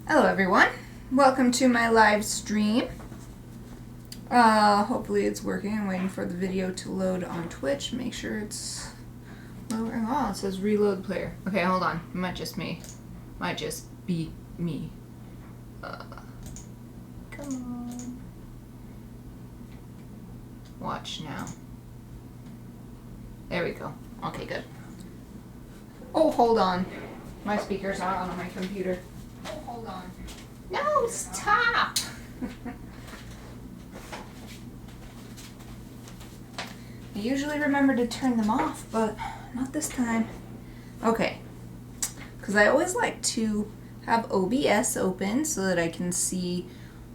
Hello everyone, welcome to my live stream. Hopefully it's working. I'm waiting for the video to load on Twitch. Make sure it's loading. Oh, it says reload player. Okay, hold on. It might just be me. Come on. Watch now. There we go. Okay, good. Oh, hold on. My speaker's not on my computer. Oh, hold on. No, stop! I usually remember to turn them off, but not this time. Okay. Because I always like to have OBS open so that I can see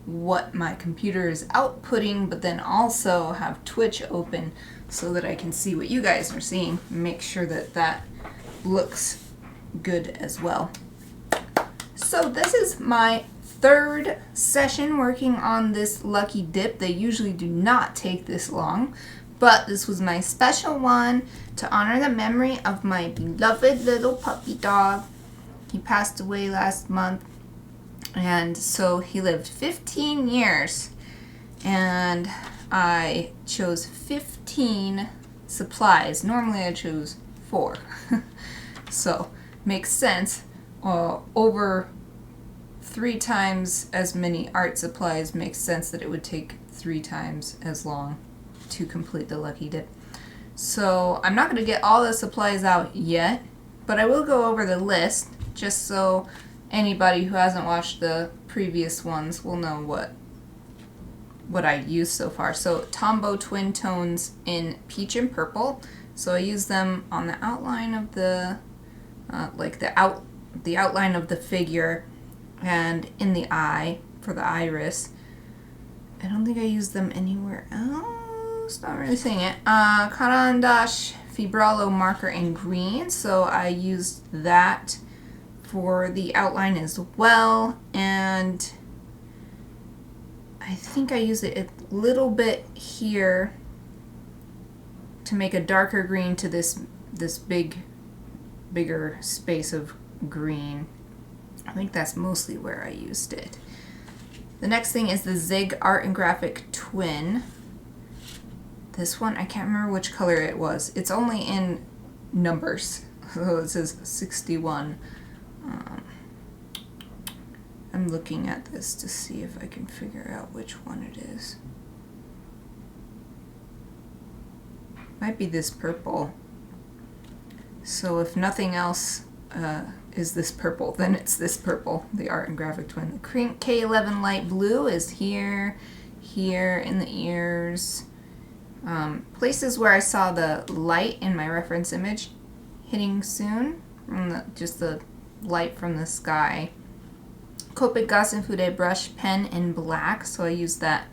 what my computer is outputting, but then also have Twitch open so that I can see what you guys are seeing. Make sure that that looks good as well. So this is my third session working on this lucky dip. They usually do not take this long, but this was my special one to honor the memory of my beloved little puppy dog. He passed away last month, and so he lived 15 years, and I chose 15 supplies. Normally I choose 4. So makes sense. Over 3 times as many art supplies makes sense that it would take 3 times as long to complete the lucky dip. So I'm not going to get all the supplies out yet, but I will go over the list just so anybody who hasn't watched the previous ones will know what I used so far. So Tombow twin tones in peach and purple. So I use them on the outline of the the outline of the figure and in the eye for the iris. I don't think I used them anywhere else. Not really seeing it. Caran d'Ache Fibrello marker in green, so I used that for the outline as well, and I think I used it a little bit here to make a darker green to this bigger space of green. I think that's mostly where I used it. The next thing is the Zig Art and Graphic Twin. This one, I can't remember which color it was. It's only in numbers, so it says 61. I'm looking at this to see if I can figure out which one it is. Might be this purple. So if nothing else is this purple, then it's this purple, the Art and Graphic Twin. The K11 light blue is here in the ears. Places where I saw the light in my reference image hitting soon, just the light from the sky. Copic Gosse and Fude brush pen in black, so I use that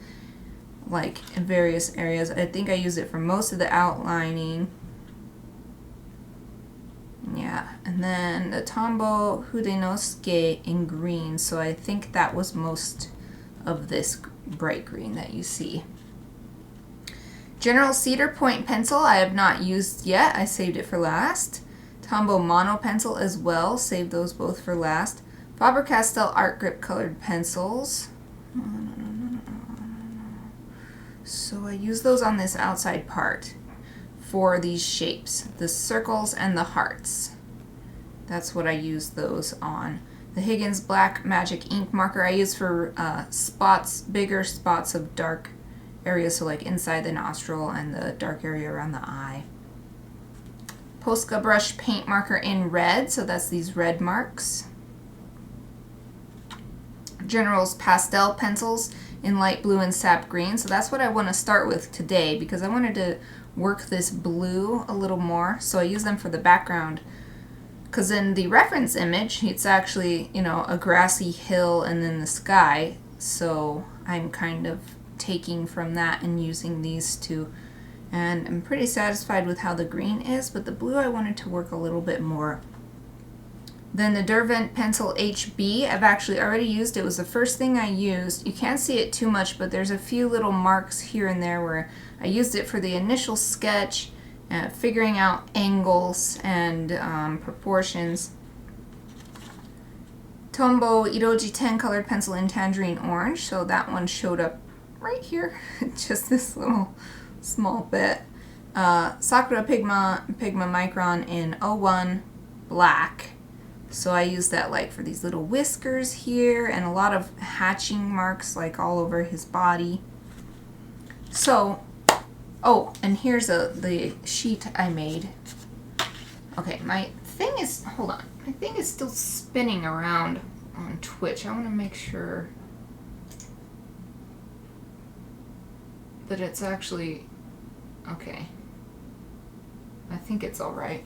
like in various areas. I think I use it for most of the outlining. Yeah, and then the Tombow Hudenosuke in green, so I think that was most of this bright green that you see. General Cedar Point pencil I have not used yet. I saved it for last. Tombow Mono pencil as well. Saved those both for last. Faber-Castell Art Grip colored pencils. So I use those on this outside part for these shapes, the circles and the hearts. That's what I use those on. The Higgins Black Magic Ink marker I use for spots, bigger spots of dark areas, so like inside the nostril and the dark area around the eye. Posca brush paint marker in red, so that's these red marks. General's pastel pencils in light blue and sap green, so that's what I want to start with today because I wanted to work this blue a little more, so I use them for the background. Because in the reference image, it's actually, you know, a grassy hill and then the sky, so I'm kind of taking from that and using these two. And I'm pretty satisfied with how the green is, but the blue I wanted to work a little bit more. Then the Derwent Pencil HB, I've actually already used. It was the first thing I used. You can't see it too much, but there's a few little marks here and there where I used it for the initial sketch, figuring out angles and proportions. Tombow Iroji 10 colored pencil in tangerine orange. So that one showed up right here. Just this little small bit. Sakura Pigma Micron in 01 black. So I used that like for these little whiskers here and a lot of hatching marks like all over his body. So, oh, and here's the sheet I made. Okay, my thing is, hold on. My thing is still spinning around on Twitch. I want to make sure that it's actually, okay. I think it's all right.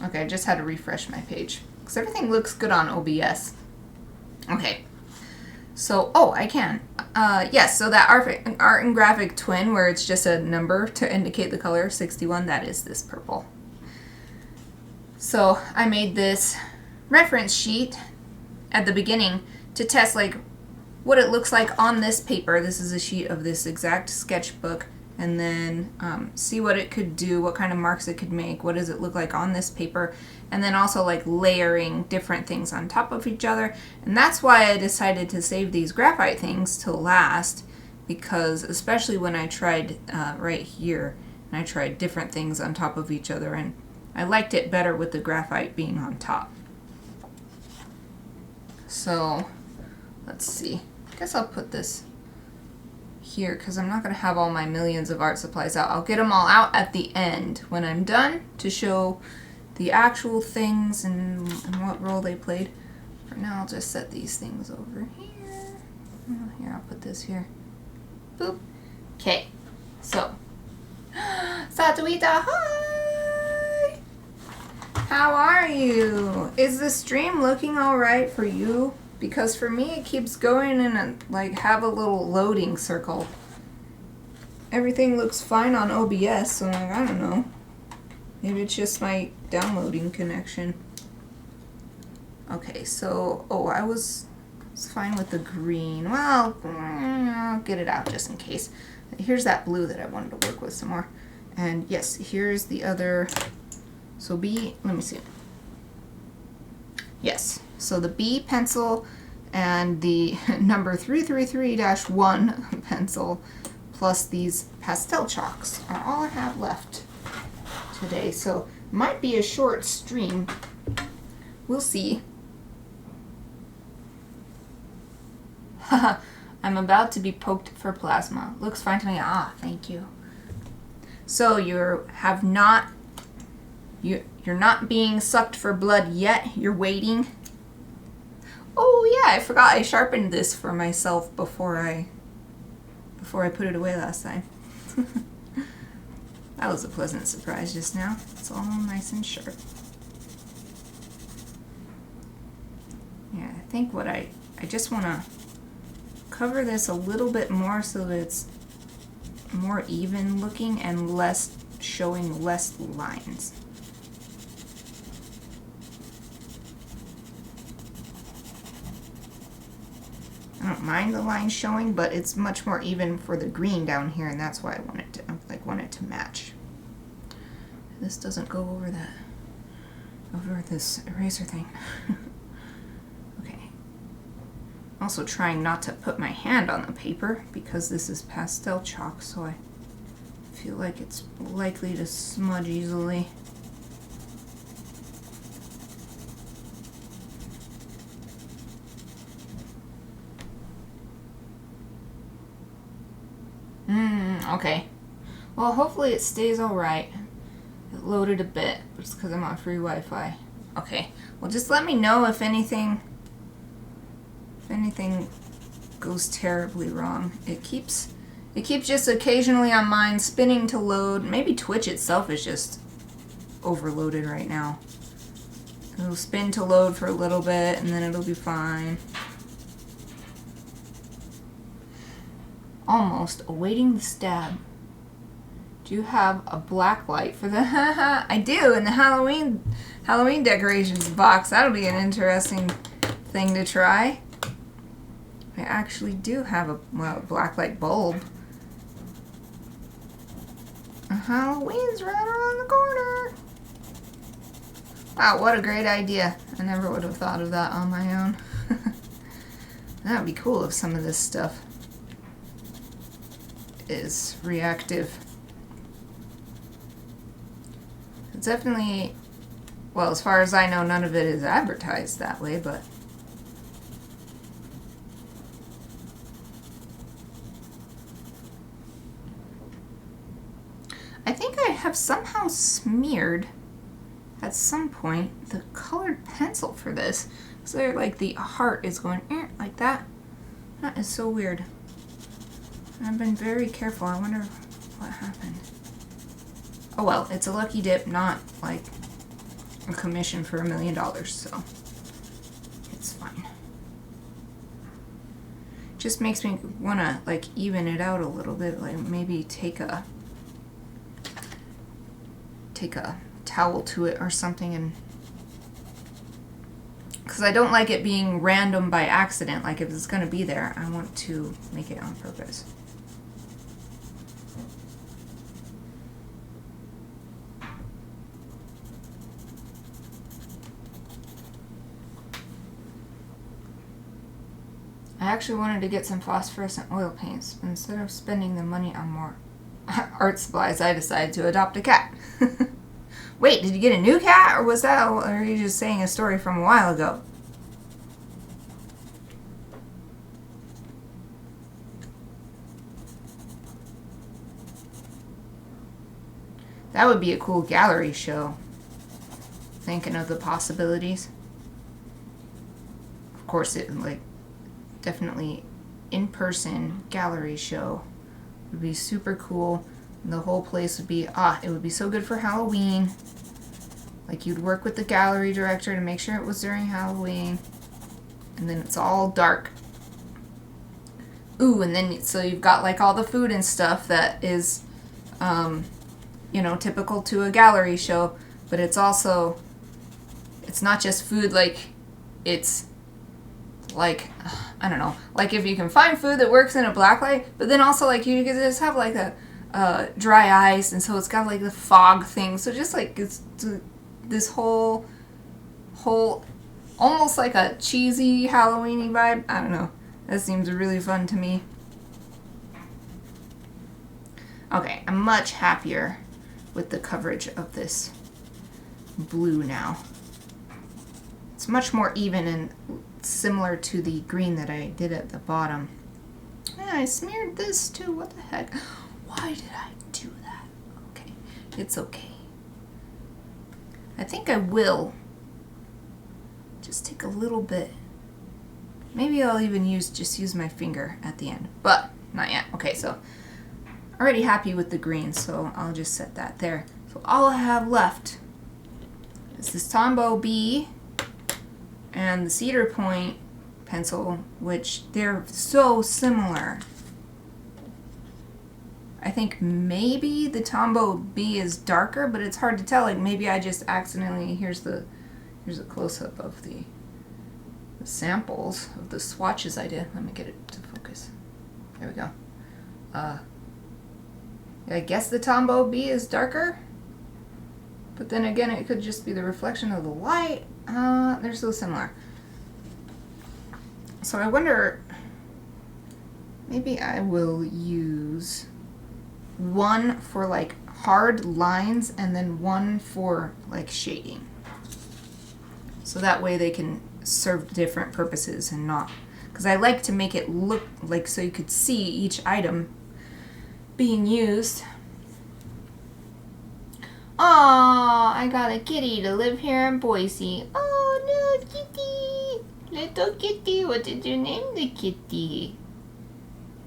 Okay, I just had to refresh my page because everything looks good on OBS. Okay, so, oh, I can. Yes, so that art and graphic twin where it's just a number to indicate the color, 61, that is this purple. So I made this reference sheet at the beginning to test like what it looks like on this paper. This is a sheet of this exact sketchbook. And then see what it could do, what kind of marks it could make, what does it look like on this paper, and then also like layering different things on top of each other. And that's why I decided to save these graphite things till last, because especially when I tried right here, and I tried different things on top of each other, and I liked it better with the graphite being on top. So let's see, I guess I'll put this here because I'm not going to have all my millions of art supplies out. I'll get them all out at the end when I'm done to show the actual things and what role they played. For now, I'll just set these things over here. Oh, here, I'll put this here. Boop. Okay, so Satuita, hi! How are you? Is the stream looking all right for you? Because for me, it keeps going and like have a little loading circle. Everything looks fine on OBS, so like, I don't know. Maybe it's just my downloading connection. Okay, so, oh, I was fine with the green. Well, I'll get it out just in case. Here's that blue that I wanted to work with some more. And yes, here's the other, so B, let me see. Yes, so the B pencil and the number 333-1 pencil plus these pastel chalks are all I have left today. So might be a short stream. We'll see. Haha, I'm about to be poked for plasma. Looks fine to me. Ah, thank you. So you're not being sucked for blood yet. You're waiting. Oh yeah, I forgot I sharpened this for myself before I put it away last time. That was a pleasant surprise just now. It's all nice and sharp. Yeah, I think what I just want to cover this a little bit more so that it's more even looking and showing less lines. I don't mind the lines showing, but it's much more even for the green down here, and that's why I want it to match. This doesn't go over this eraser thing. Okay. Also trying not to put my hand on the paper because this is pastel chalk, so I feel like it's likely to smudge easily. Okay. Well, hopefully it stays alright. It loaded a bit, but it's because I'm on free Wi-Fi. Okay. Well, just let me know if anything goes terribly wrong. It keeps just occasionally on mine spinning to load. Maybe Twitch itself is just overloaded right now. It'll spin to load for a little bit, and then it'll be fine. Almost awaiting the stab. Do you have a black light for the I do, in the Halloween decorations box. That'll be an interesting thing to try. I actually do have a black light bulb. Halloween's right around the corner. Wow, what a great idea. I never would have thought of that on my own. That would be cool if some of this stuff is reactive. It's definitely, well, as far as I know, none of it is advertised that way, but I think I have somehow smeared at some point the colored pencil for this. So like the heart is going like that. That is so weird. I've been very careful. I wonder what happened. Oh well, it's a lucky dip, not like a commission for $1 million, so it's fine. Just makes me want to like even it out a little bit, like maybe take a towel to it or something, and because I don't like it being random by accident. Like if it's going to be there, I want to make it on purpose. I actually wanted to get some phosphorescent oil paints. Instead of spending the money on more art supplies, I decided to adopt a cat. Wait, did you get a new cat, or was that, or are you just saying a story from a while ago? That would be a cool gallery show. Thinking of the possibilities. Of course, it like definitely in-person gallery show would be super cool. And the whole place would be, it would be so good for Halloween. Like you'd work with the gallery director to make sure it was during Halloween. And then it's all dark. Ooh, and then so you've got like all the food and stuff that is, you know, typical to a gallery show. But it's also, it's not just food, like it's like, I don't know, like if you can find food that works in a black light, but then also like you can just have like a dry ice, and so it's got like the fog thing, so just like it's this whole almost like a cheesy Halloween-y vibe. I don't know, that seems really fun to me. Okay, I'm much happier with the coverage of this blue now. It's much more even and similar to the green that I did at the bottom. Yeah, I smeared this too. What the heck? Why did I do that? Okay, it's okay. I think I will just take a little bit. Maybe I'll even just use my finger at the end, but not yet. Okay, so already happy with the green, so I'll just set that there. So all I have left is this Tombow B and the Cedar Point pencil, which they're so similar. I think maybe the Tombow B is darker, but it's hard to tell. Like maybe I just accidentally, here's a close-up of the samples of the swatches I did. Let me get it to focus. There we go. I guess the Tombow B is darker, but then again it could just be the reflection of the light. They're so similar. So I wonder, maybe I will use one for like hard lines and then one for like shading. So that way they can serve different purposes and not, because I like to make it look like so you could see each item being used. Oh, I got a kitty to live here in Boise. Oh no, kitty! Little kitty, what did you name the kitty?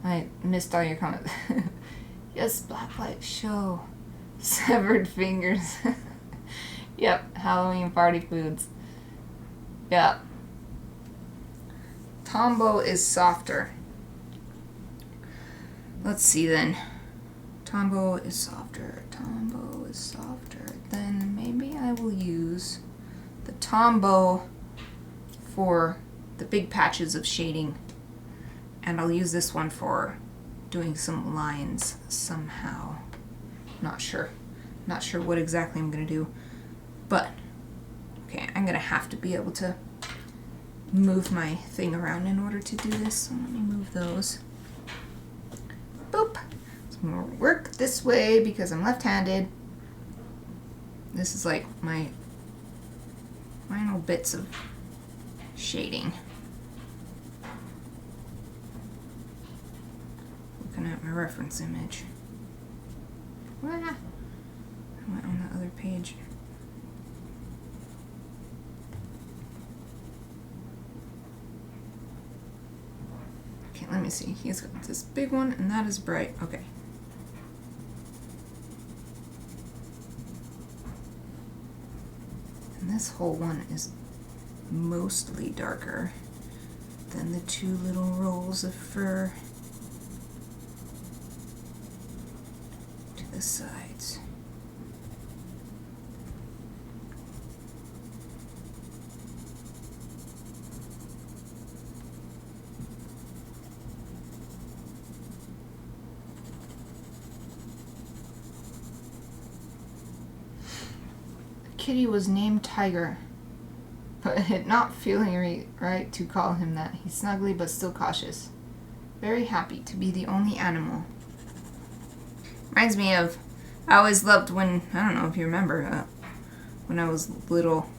I missed all your comments. Yes, Blacklight show. Severed fingers. Yep, Halloween party foods. Yeah. Tombow is softer. Let's see then. Tombow is softer. Tombow is softer. Then maybe I will use the Tombow for the big patches of shading. And I'll use this one for doing some lines somehow. Not sure. Not sure what exactly I'm going to do. But, Okay, I'm gonna have to be able to move my thing around in order to do this, so let me move those. Boop. So I'm gonna work this way because I'm left-handed. This is like my final bits of shading. Looking at my reference image. Ah, I went on the other page. Okay, let me see. He's got this big one, and that is bright. Okay. And this whole one is mostly darker than the two little rolls of fur to the sides. Kitty was named Tiger, but it not feeling right to call him that. He's snuggly but still cautious. Very happy to be the only animal. Reminds me of, I always loved when, I don't know if you remember, when I was little,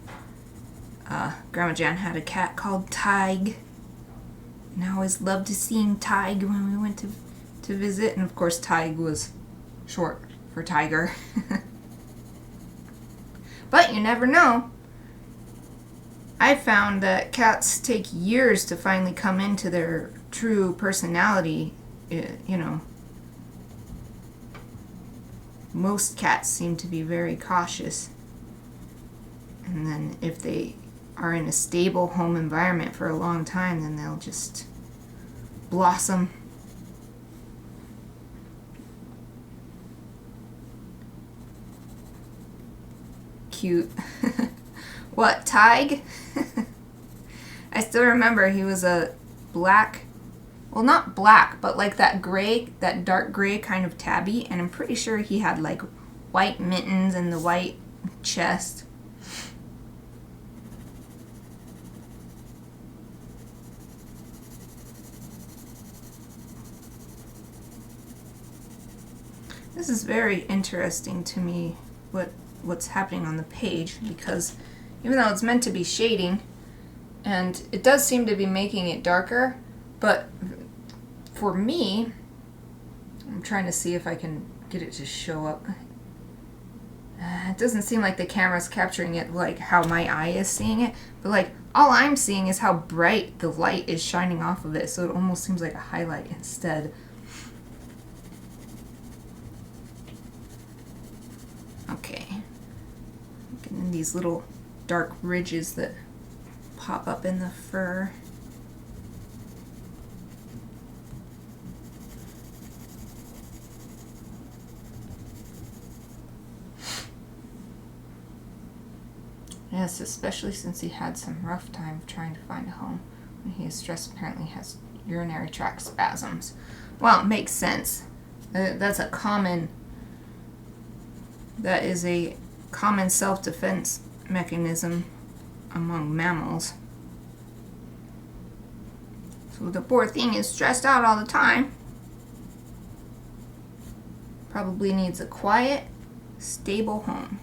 Grandma Jan had a cat called Tig. And I always loved seeing Tig when we went to visit. And of course Tig was short for tiger. But you never know. I found that cats take years to finally come into their true personality. You know, most cats seem to be very cautious. And then if they are in a stable home environment for a long time, then they'll just blossom. Cute. What, Tig? I still remember he was a black, well, not black, but like that gray, that dark gray kind of tabby, and I'm pretty sure he had like white mittens and the white chest. This is very interesting to me, what's happening on the page, because even though it's meant to be shading, and it does seem to be making it darker, but for me, I'm trying to see if I can get it to show up. It doesn't seem like the camera's capturing it like how my eye is seeing it, but like all I'm seeing is how bright the light is shining off of it, so it almost seems like a highlight instead. Okay. Getting these little dark ridges that pop up in the fur. Yes, especially since he had some rough time trying to find a home. When he is stressed, apparently has urinary tract spasms. Well, it makes sense. That is a common self-defense mechanism among mammals. So the poor thing is stressed out all the time. Probably needs a quiet, stable home.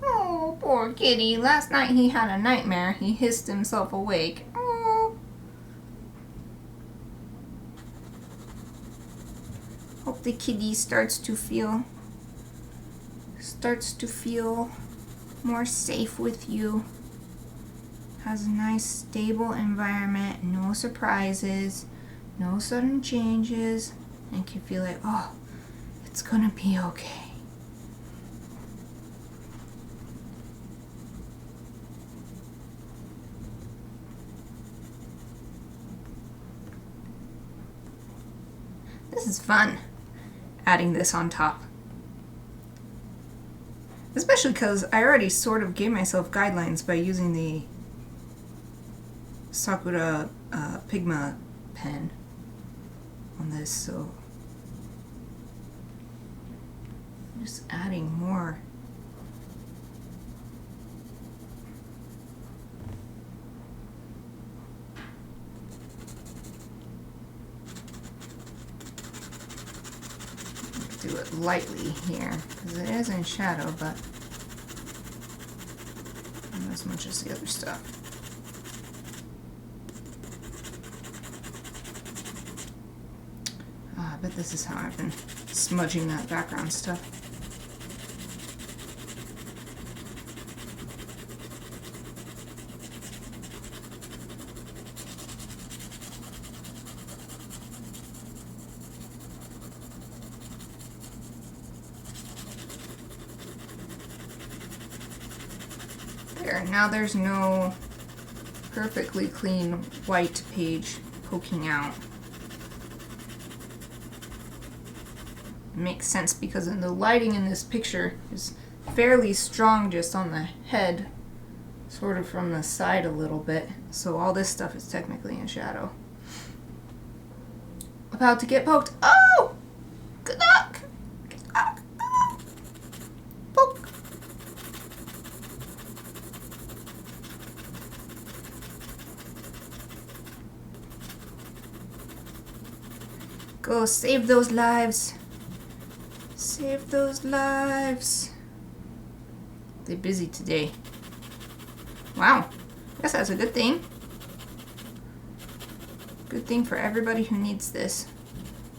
Oh, poor kitty. Last night he had a nightmare. He hissed himself awake. Oh. Hope the kitty starts to feel more safe with you. Has a nice stable environment, no surprises, no sudden changes, and can feel like, oh, it's gonna be okay. This is fun, adding this on top. Especially because I already sort of gave myself guidelines by using the Sakura Pigma pen on this, so Just adding more. Do it lightly here because it is in shadow, but not as much as the other stuff. Oh, I bet this is how I've been smudging that background stuff. There, now there's no perfectly clean white page poking out. It makes sense because the lighting in this picture is fairly strong just on the head, sort of from the side a little bit, so all this stuff is technically in shadow. About to get poked. Oh! Good luck! Good luck! Oh. Poke! Go save those lives. Save those lives. They're busy today. Wow. Guess that's a good thing. Good thing for everybody who needs this.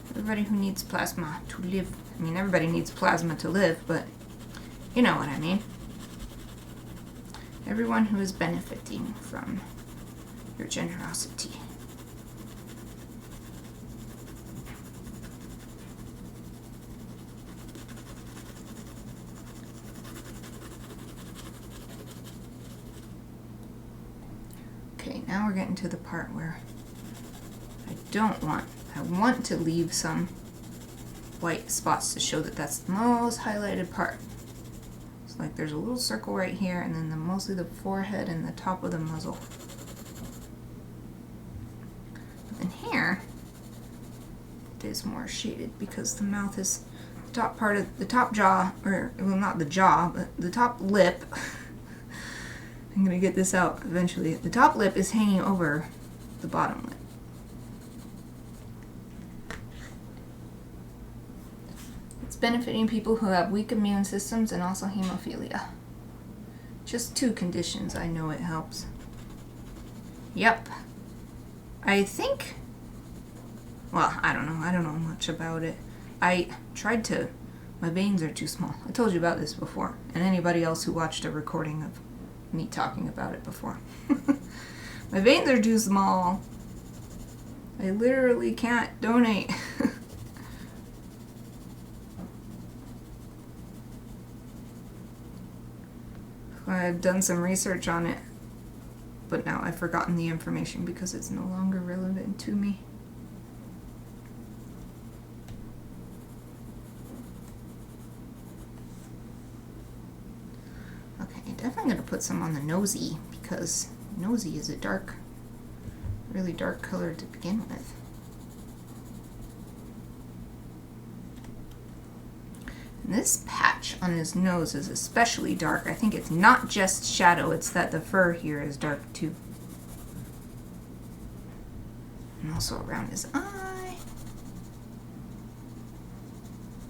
Everybody who needs plasma to live. I mean, everybody needs plasma to live, but you know what I mean. Everyone who is benefiting from your generosity. Okay, now we're getting to the part where I want to leave some white spots to show that that's the most highlighted part. It's like there's a little circle right here and then mostly the forehead and the top of the muzzle. But then here, it is more shaded because the mouth is the top part of the top jaw, or well, not the jaw, but the top lip. I'm gonna get this out eventually. The top lip is hanging over the bottom lip. It's benefiting people who have weak immune systems and also hemophilia. Just 2 conditions. I know it helps. Yep. I think, well, I don't know. I don't know much about it. I tried to, my veins are too small. I told you about this before. And anybody else who watched a recording of me talking about it before. My veins are too small. I literally can't donate. I've done some research on it, but now I've forgotten the information because it's no longer relevant to me. Definitely going to put some on the nosy because nosy is a dark, really dark color to begin with. And this patch on his nose is especially dark. I think it's not just shadow, it's that the fur here is dark too. And also around his eye.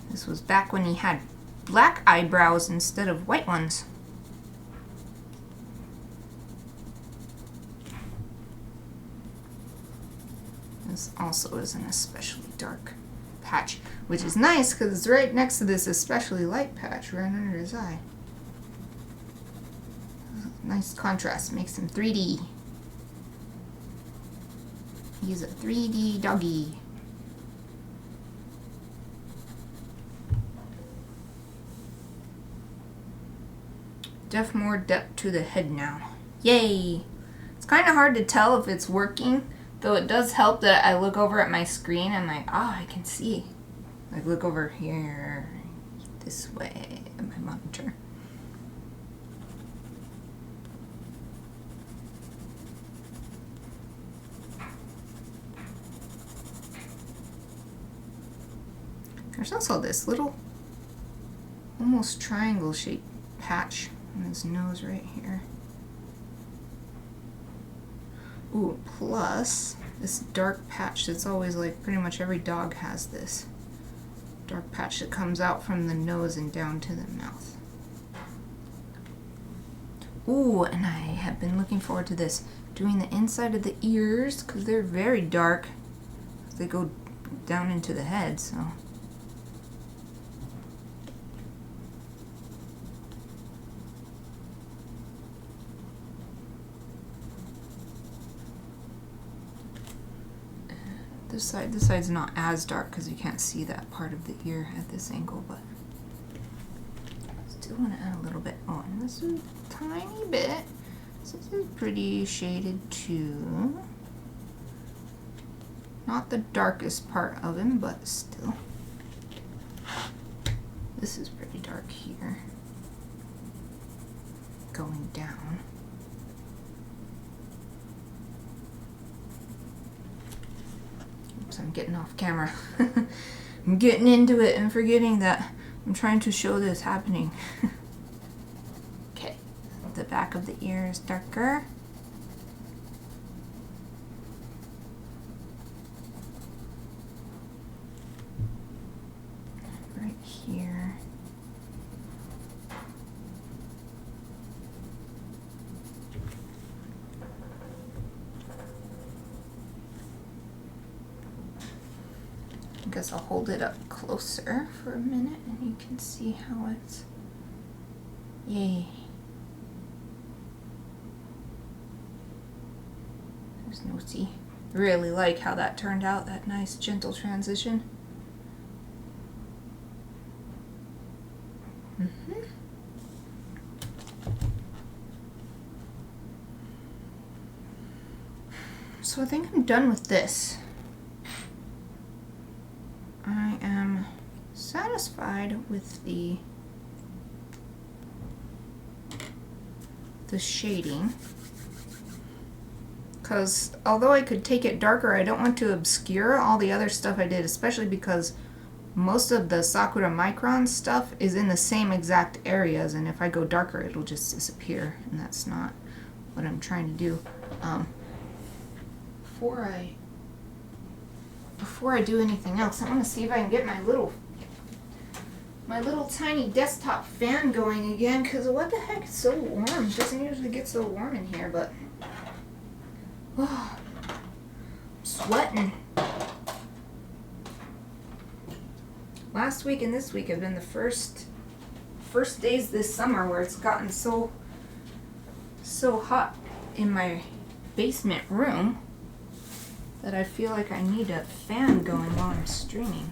This was back when he had black eyebrows instead of white ones. This also is an especially dark patch, which is nice because it's right next to this especially light patch right under his eye. Nice contrast, makes him 3D. He's a 3D doggy. More depth to the head now. Yay! It's kind of hard to tell if it's working. Though it does help that I look over at my screen and I'm like, oh, I can see. Like, look over here, this way, at my monitor. There's also this little almost triangle shaped patch on his nose right here. Ooh, plus this dark patch that's always like pretty much every dog has this dark patch that comes out from the nose and down to the mouth. Ooh, and I have been looking forward to this, doing the inside of the ears because they're very dark. They go down into the head, so. This side's not as dark because you can't see that part of the ear at this angle, but still want to add a little bit on. This is a tiny bit. This is pretty shaded too. Not the darkest part of him, but still. This is pretty dark here. Going down. Oops, I'm getting off camera. I'm getting into it and forgetting that I'm trying to show this happening. Okay, the back of the ear is darker. Right here. I guess I'll hold it up closer for a minute and you can see how it's, yay. There's no see. Really like how that turned out, that nice gentle transition. So I think I'm done with this. I am satisfied with the shading, because although I could take it darker, I don't want to obscure all the other stuff I did, especially because most of the Sakura Micron stuff is in the same exact areas, and if I go darker it'll just disappear, and that's not what I'm trying to do. Before I do anything else, I want to see if I can get my little tiny desktop fan going again, because what the heck, it's so warm. It doesn't usually get so warm in here, but oh, I'm sweating. Last week and this week have been the first days this summer where it's gotten so hot in my basement room that I feel like I need a fan going while I'm streaming.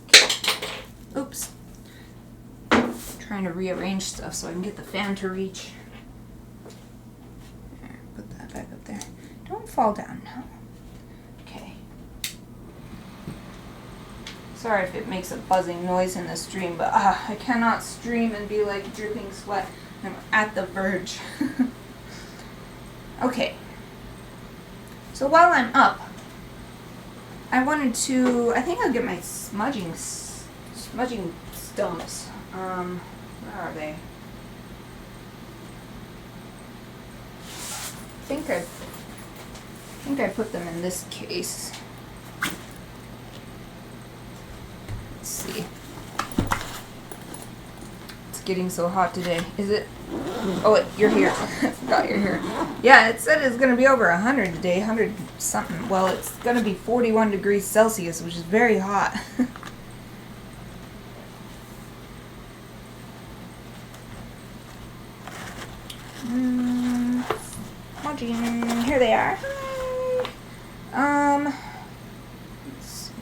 Okay. Oops. Trying to rearrange stuff so I can get the fan to reach. There, put that back up there. Don't fall down now. Okay. Sorry if it makes a buzzing noise in the stream, but I cannot stream and be like dripping sweat. I'm at the verge. Okay. So while I'm up, I think I'll get my smudging stumps. Where are they? I think I put them in this case. Let's see. It's getting so hot today. Is it? Oh, wait, you're here. I forgot you're here. Yeah, it said it's going to be over 100 today, 100 something. Well, it's going to be 41 degrees Celsius, which is very hot. Here they are. Hi. Let's see.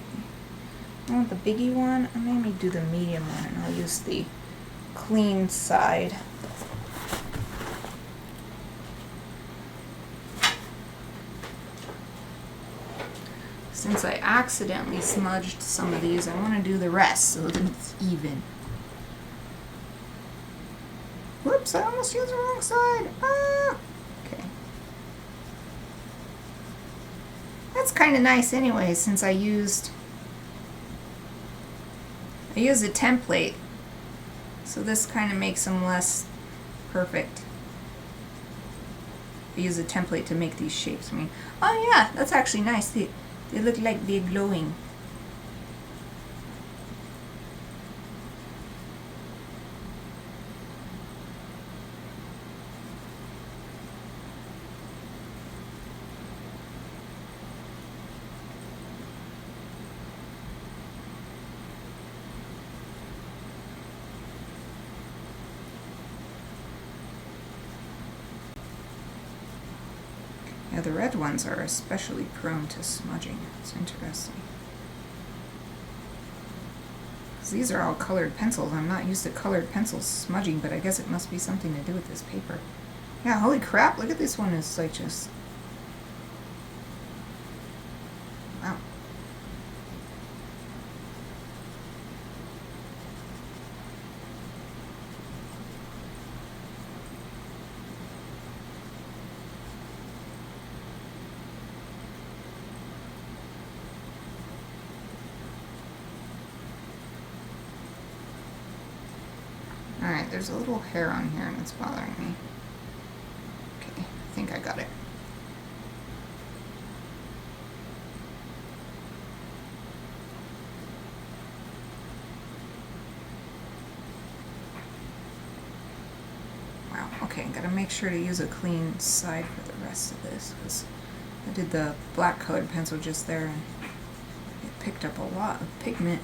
I want the biggie one. I maybe do the medium one, and I'll use the clean side. Since I accidentally smudged some of these, I want to do the rest so that it's even. Whoops, I almost used the wrong side. Ah! Okay. That's kind of nice anyway, since I used a template So this kind of makes them less perfect. I use a template to make these shapes. I mean, oh yeah, that's actually nice. They look like they're glowing. Yeah, the red ones are especially prone to smudging. It's interesting. These are all colored pencils. I'm not used to colored pencils smudging, but I guess it must be something to do with this paper. Yeah, holy crap, look at this one. It's like just... wow. Alright, there's a little hair on here and it's bothering me. Okay, I think I got it. Wow, okay, gotta make sure to use a clean side for the rest of this, because I did the black colored pencil just there and it picked up a lot of pigment.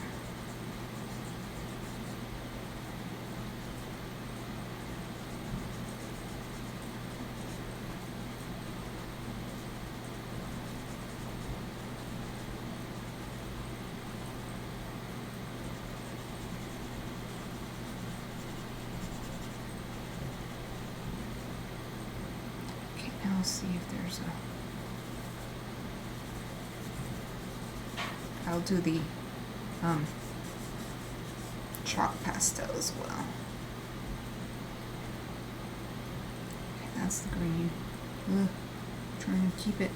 I'll see if there's a... I'll do the chalk pastel as well. Okay, that's the green. Ugh, trying to keep it.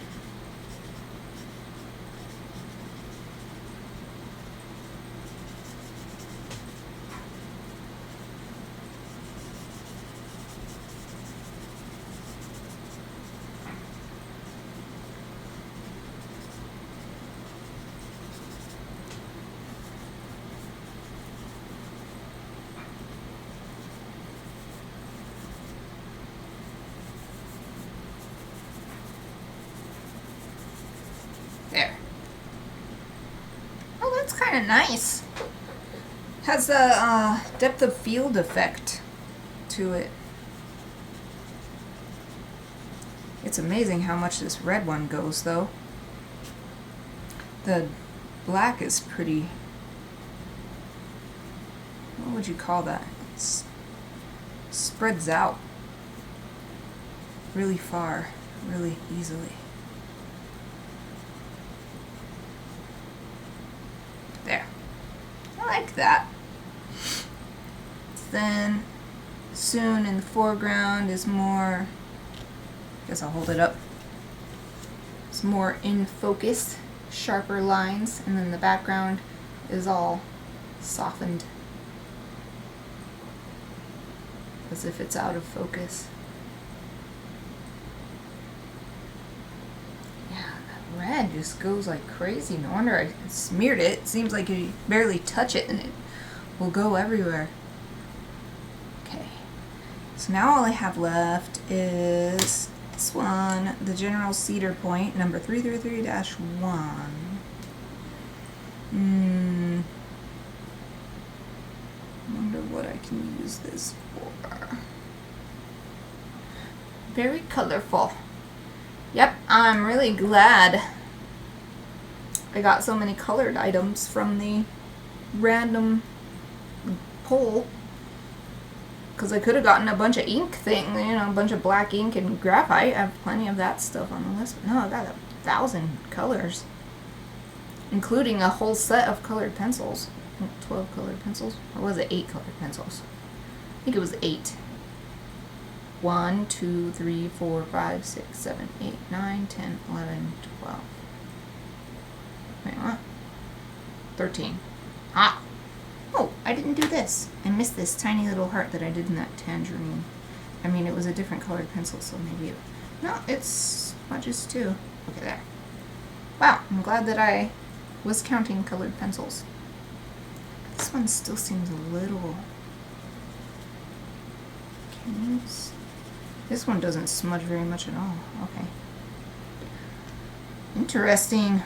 There. Oh, that's kind of nice. Has a depth of field effect to it. It's amazing how much this red one goes, though. The black is pretty... what would you call that? It spreads out really far, really easily. There. I like that. Then soon in the foreground is more, I guess I'll hold it up. It's more in focus, sharper lines, and then the background is all softened as if it's out of focus. Red just goes like crazy. No wonder I smeared it. It seems like you barely touch it and it will go everywhere. Okay, so now all I have left is this one, the General Cedar Point, number 333-1. Wonder what I can use this for. Very colorful. Yep, I'm really glad I got so many colored items from the random poll, because I could have gotten a bunch of ink thing, you know, a bunch of black ink and graphite. I have plenty of that stuff on the list. No, I got 1,000 colors, including a whole set of colored pencils. 12 colored pencils? Or was it 8 colored pencils? I think it was 8. 1, 2, 3, 4, 5, 6, 7, 8, 9, 10, 11, 12. Wait, what? 13. Ah! Oh, I didn't do this. I missed this tiny little heart that I did in that tangerine. I mean, it was a different colored pencil, so maybe it... No, it smudges too. Okay, there. Wow, I'm glad that I was counting colored pencils. This one still seems a little... This one doesn't smudge very much at all. Okay. Interesting.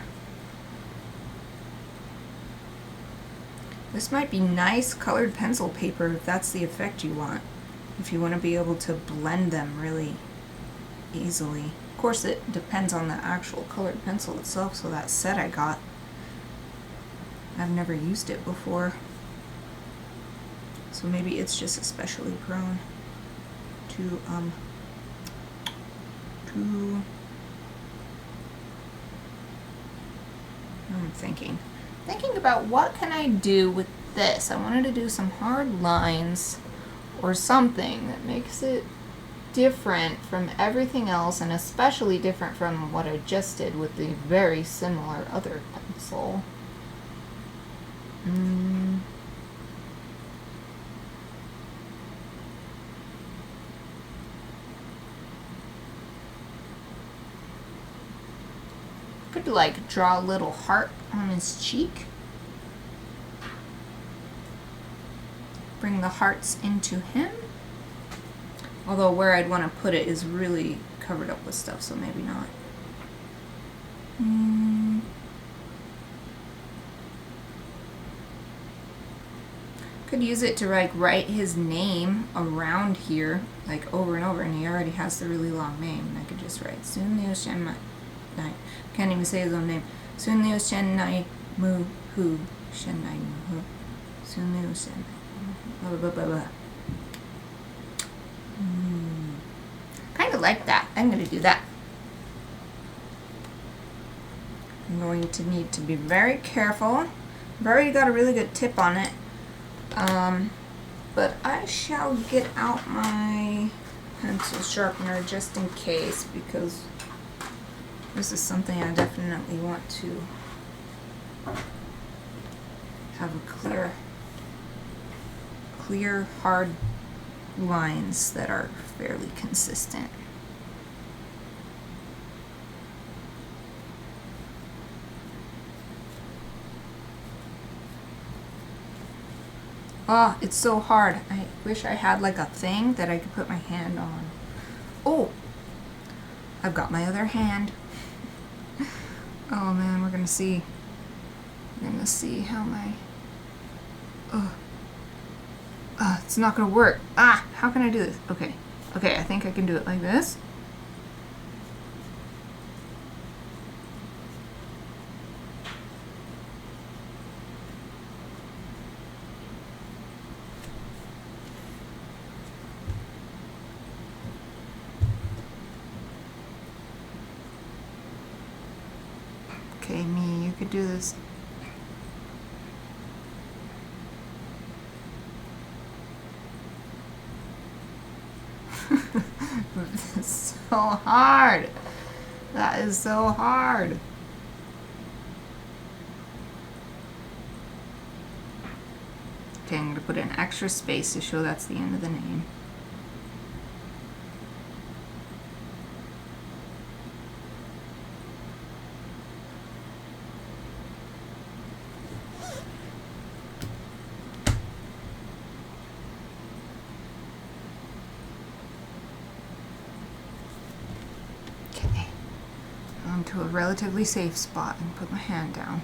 This might be nice colored pencil paper if that's the effect you want. If you want to be able to blend them really easily. Of course, it depends on the actual colored pencil itself, so that set I got, I've never used it before. So maybe it's just especially prone to I'm thinking about what can I do with this. I wanted to do some hard lines or something that makes it different from everything else, and especially different from what I just did with the very similar other pencil. Could like draw a little heart on his cheek. Bring the hearts into him. Although where I'd want to put it is really covered up with stuff, so maybe not. Could use it to like write his name around here, like over and over, and he already has the really long name, and I could just write Sun Liu Shen Nai. Can't even say his own name. Sun Liu Shen Nai Mu Hu Shen Nai Mu Hu. Sun Liu Shen Nai. Blah blah blah blah. Kind of like that. I'm going to do that. I'm going to need to be very careful. I've already got a really good tip on it. But I shall get out my pencil sharpener just in case, because this is something I definitely want to have a clear, hard lines that are fairly consistent. Oh, it's so hard. I wish I had like a thing that I could put my hand on. Oh, I've got my other hand. Oh man, we're gonna see. We're gonna see how my... it's not gonna work. How can I do this? Okay, I think I can do it like this. Okay, me, you could do this. It's so hard. That is so hard. Okay, I'm going to put an extra space to show that's the end of the name. To a relatively safe spot and put my hand down.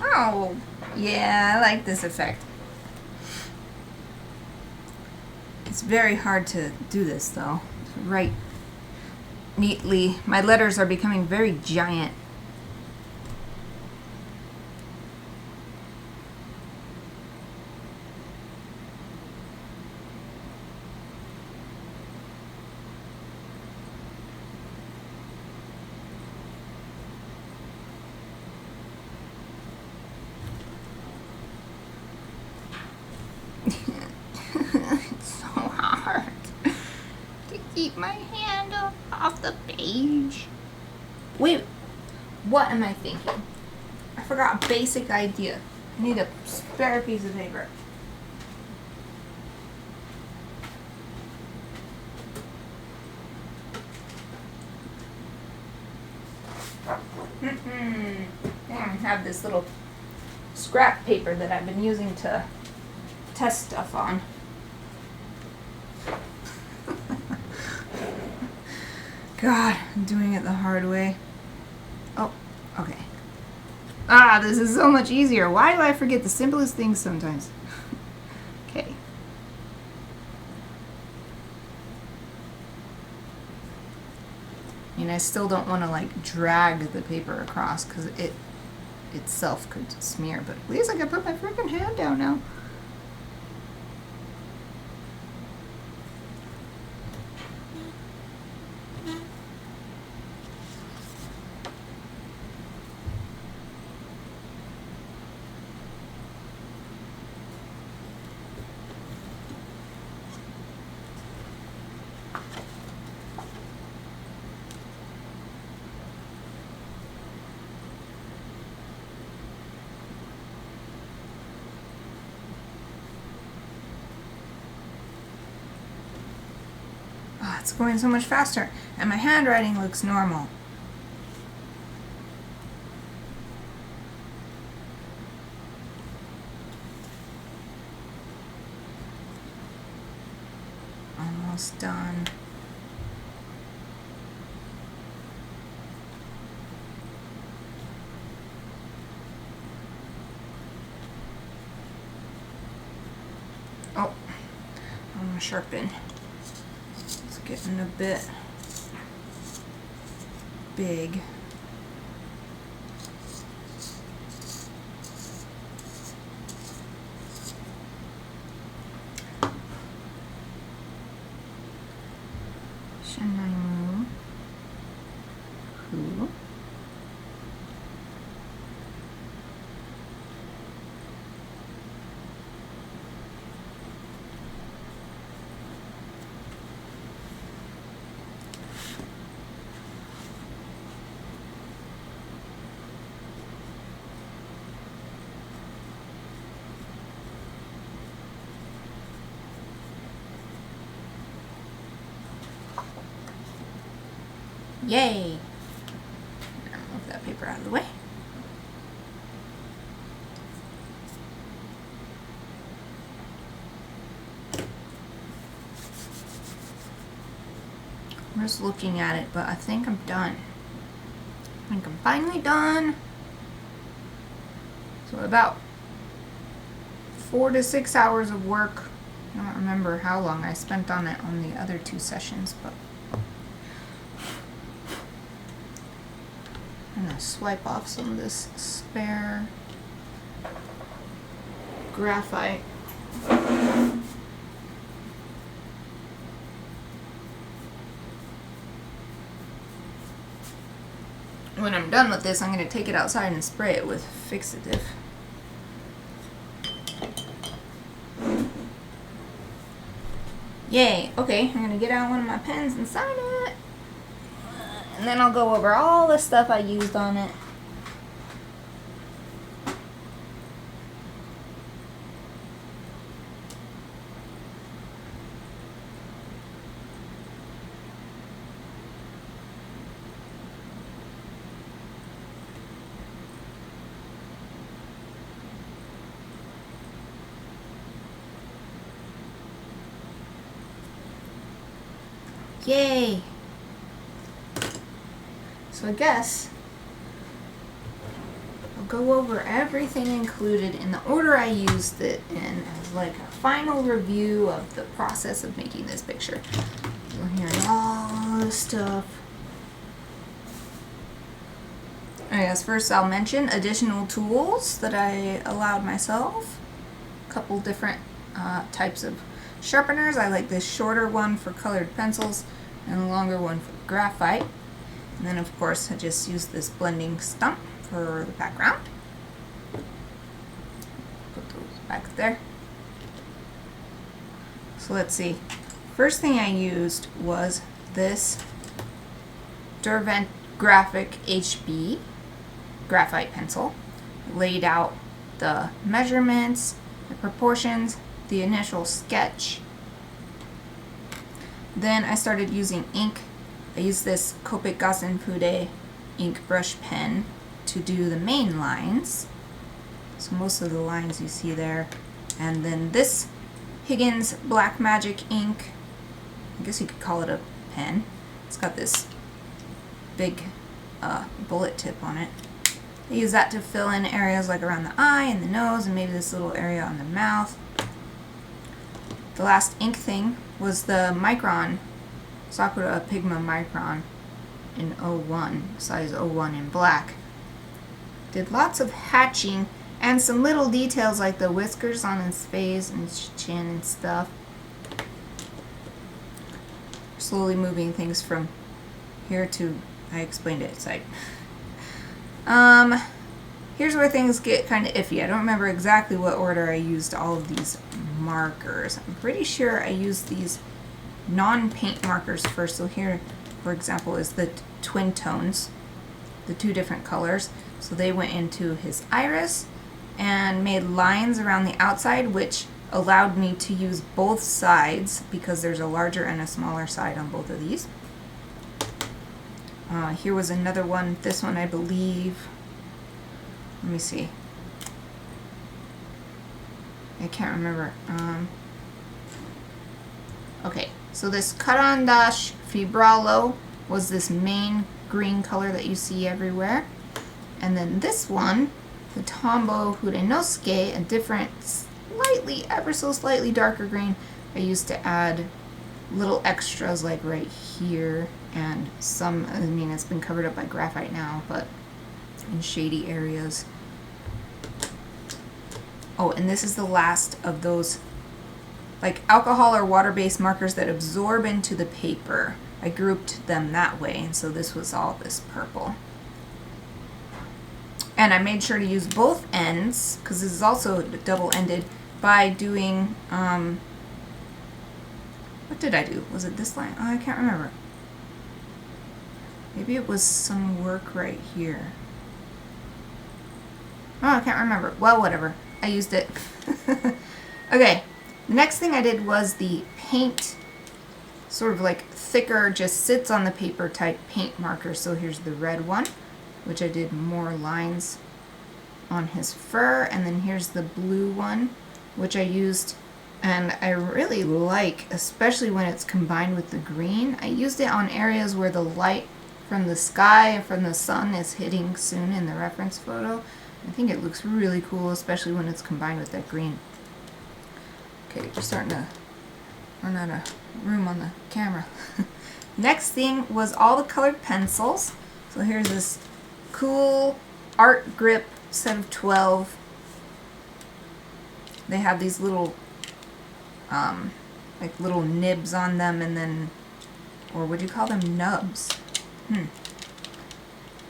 Oh, yeah, I like this effect. It's very hard to do this though. Write neatly. My letters are becoming very giant. my hand off the page. Wait, what am I thinking? I forgot a basic idea. I need a spare piece of paper. I have this little scrap paper that I've been using to test stuff on. God, I'm doing it the hard way. Oh, okay. Ah, this is so much easier. Why do I forget the simplest things sometimes? Okay. I mean, I still don't want to like drag the paper across because it itself could smear, but at least I can put my freaking hand down now. It's going so much faster, and my handwriting looks normal. Almost done. Oh, I'm gonna sharpen. Getting a bit big. Shanaimu. Who? Yay! I'll move that paper out of the way. I'm just looking at it, but I think I'm done. I think I'm finally done. So about 4 to 6 hours of work. I don't remember how long I spent on it on the other 2 sessions, but I'm going to swipe off some of this spare graphite. When I'm done with this, I'm going to take it outside and spray it with fixative. Yay! Okay, I'm going to get out one of my pens and sign it. And then I'll go over all the stuff I used on it. Yay! So I guess I'll go over everything included in the order I used it in as like a final review of the process of making this picture. You'll hear all this stuff. I guess first I'll mention additional tools that I allowed myself. A couple different types of sharpeners. I like this shorter one for colored pencils and the longer one for graphite. And then of course I just use this blending stump for the background. Put those back there. So let's see. First thing I used was this Derwent Graphic HB graphite pencil. Laid out the measurements, the proportions, the initial sketch. Then I started using ink. I used this Copic Gasenpude ink brush pen to do the main lines. So most of the lines you see there. And then this Higgins Black Magic ink, I guess you could call it a pen. It's got this big bullet tip on it. I use that to fill in areas like around the eye and the nose and maybe this little area on the mouth. The last ink thing was the Micron, Sakura Pigma Micron in 01, size 01 in black. Did lots of hatching and some little details like the whiskers on his face and his chin and stuff. Slowly moving things from here to, I explained it, it's like, here's where things get kind of iffy. I don't remember exactly what order I used all of these markers. I'm pretty sure I used these non-paint markers first. So here, for example, is the twin tones, the two different colors. So they went into his iris and made lines around the outside, which allowed me to use both sides because there's a larger and a smaller side on both of these. Here was another one. This one, I believe, let me see. I can't remember. Okay, so this Caran d'Ache Fibralo was this main green color that you see everywhere. And then this one, the Tombow Hurenosuke, a different, slightly, ever so slightly darker green. I used to add little extras like right here and some, I mean, it's been covered up by graphite now, but in shady areas. Oh, and this is the last of those like alcohol or water-based markers that absorb into the paper. I grouped them that way, and so this was all this purple. And I made sure to use both ends, because this is also double-ended, by doing, what did I do? Was it this line? Oh, I can't remember. Maybe it was some work right here. Oh, I can't remember. Well, whatever. I used it. Okay, the next thing I did was the paint, sort of like thicker, just sits on the paper type paint marker. So here's the red one, which I did more lines on his fur, and then here's the blue one, which I used, and I really like, especially when it's combined with the green. I used it on areas where the light from the sky and from the sun is hitting soon in the reference photo. I think it looks really cool, especially when it's combined with that green. Okay, we're starting to run out of room on the camera. Next thing was all the colored pencils. So here's this cool art grip set of 12. They have these little like little nibs on them, and then, or would you call them nubs?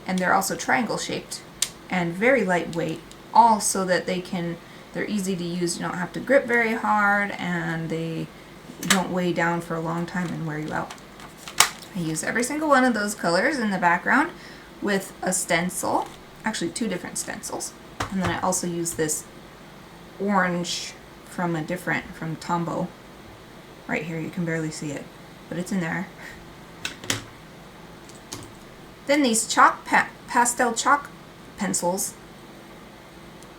And they're also triangle shaped and very lightweight, all so that they're easy to use. You don't have to grip very hard, and they don't weigh down for a long time and wear you out. I use every single one of those colors in the background with a stencil, actually two different stencils. And then I also use this orange from Tombow. Right here, you can barely see it, but it's in there. Then these pastel chalk pencils,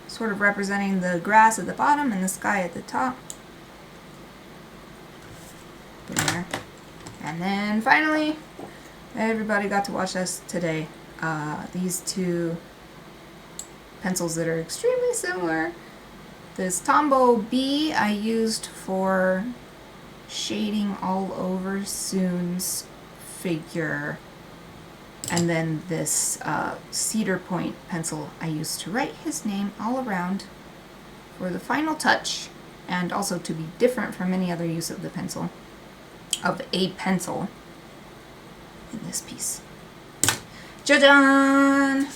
sort of representing the grass at the bottom and the sky at the top. Put in there. And then finally, everybody got to watch us today. These two pencils that are extremely similar. This Tombow B I used for shading all over Soon's figure. And then this cedar point pencil I used to write his name all around for the final touch, and also to be different from any other use of the pencil, of a pencil in this piece. Ja-dun!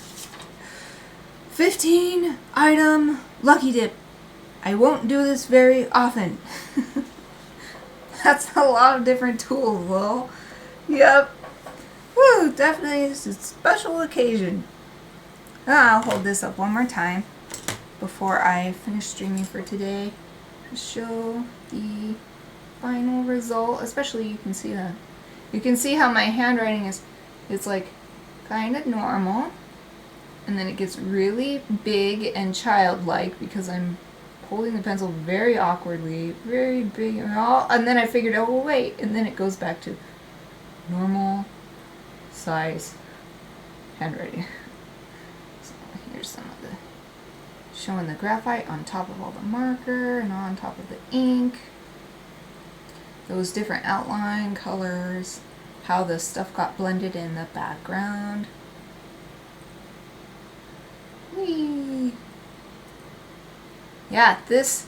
15 item lucky dip. I won't do this very often. That's a lot of different tools, though. Yep. Woo, definitely it's a special occasion. I'll hold this up one more time before I finish streaming for today to show the final result. Especially you can see how my handwriting is, it's like kind of normal, and then it gets really big and childlike because I'm holding the pencil very awkwardly, very big, and then I figured out, oh wait, and then it goes back to normal size handwriting. So here's some of the, showing the graphite on top of all the marker and on top of the ink. Those different outline colors, how the stuff got blended in the background. Whee! Yeah, this,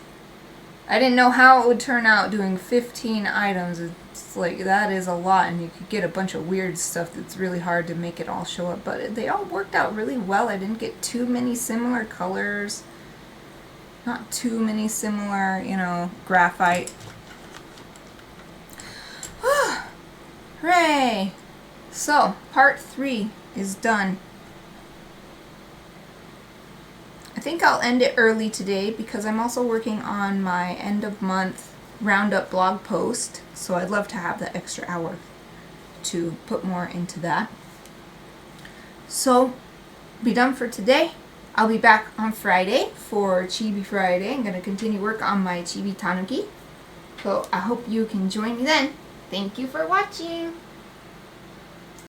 I didn't know how it would turn out doing 15 items. It's like, that is a lot, and you could get a bunch of weird stuff that's really hard to make it all show up, but they all worked out really well. I didn't get too many similar colors, not too many similar, you know, graphite. Hooray! So, part 3 is done. I think I'll end it early today because I'm also working on my end of month roundup blog post, so I'd love to have the extra hour to put more into that. So, be done for today. I'll be back on Friday for Chibi Friday. I'm going to continue work on my Chibi Tanuki. So I hope you can join me then. Thank you for watching.